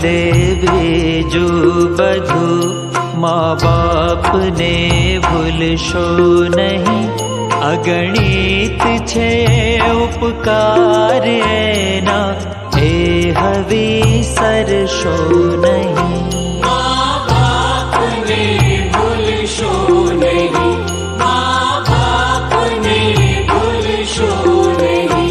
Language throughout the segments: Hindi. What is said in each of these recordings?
भले बीजू बधू माँ बाप ने भूलशो नहीं। अगणित छे उपकार एना ए हवी सरशो नहीं। माँ बाप ने भूलशो नहीं, माँ बाप ने भूलशो नहीं।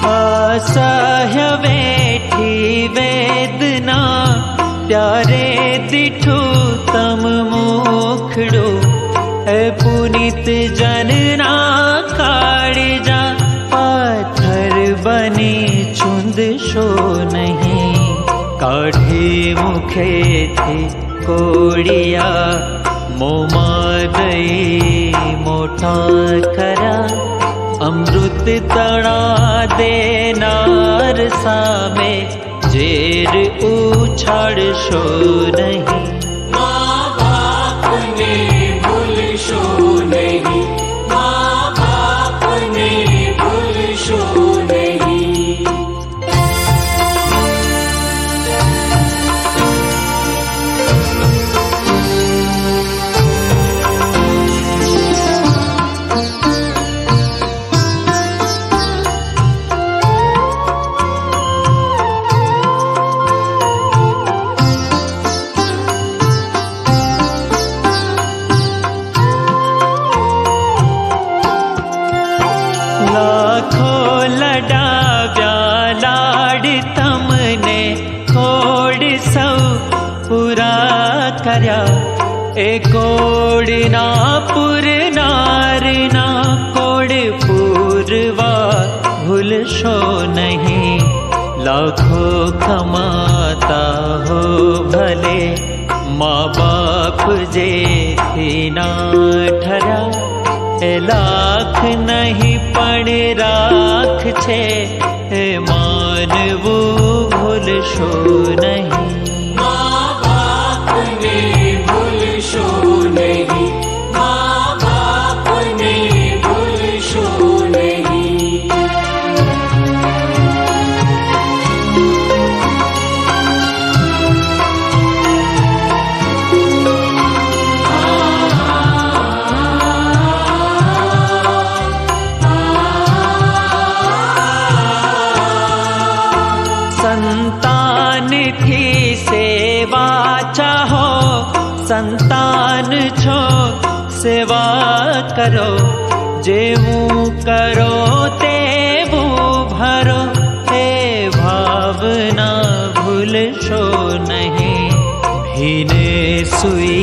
असह्य वेठी वेदना प्यारे दिठू तम मुखड़ो है पुनीत जनना काळजा पाथर बनी चुंद शो नहीं। काढ़ी मुखे थी कोड़िया मोमा दई मोटा करा। अमृत तड़ा देनार सामे जेर उछाड़शो नहीं। माँ बाप ने भूलशो नहीं, माँ बाप ने भूलशो नहीं। लाखों लडाव्या लाड तमने कोड सौ पूरा कर्या। ए कोडना पुरनारना कोड पूरवा भूलशो नहीं। लाखों कमाता हो भले माँ बाप जे थी ना ठरा। लाख नहीं पण राख छे मानवू भूलशो नहीं। माँ बाप ने भूलशो नहीं, माँ बाप ने भूलशो नहीं। संतान थी सेवा चाहो, संतान छो सेवा करो। जेवू करो तेवू भरो, हे भावना भूलशो नहीं। भीने सुई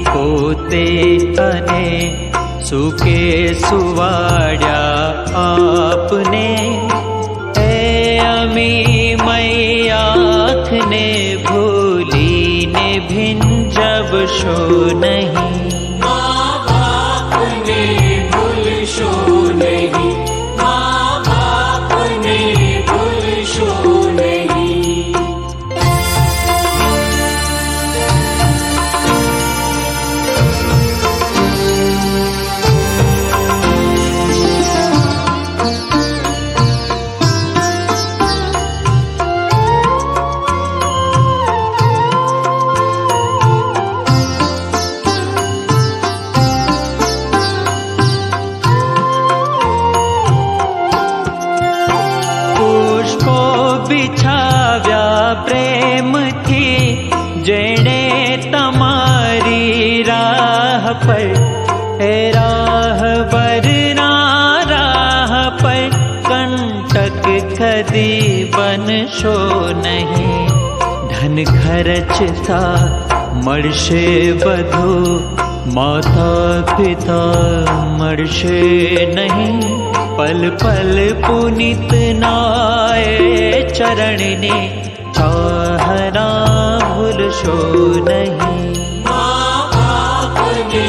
पोते अने सुके सुवाड्या आपने। अमी मई आँख ने भूली ने भिंजब शो नहीं। माँ बाप ने भूलशो नहीं, माँ बाप ने भूलशो नहीं। बिछाव्या प्रेम थी जेने तमारी राह पर। हे राह बरना राह पर कंटक कदी बनशो नहीं। धन खर्च था मळशे बधु माता पिता मळशे नहीं। पल पल पुनीत नाए चरण ने चाहना भूलशो नहीं। माँ बाप ने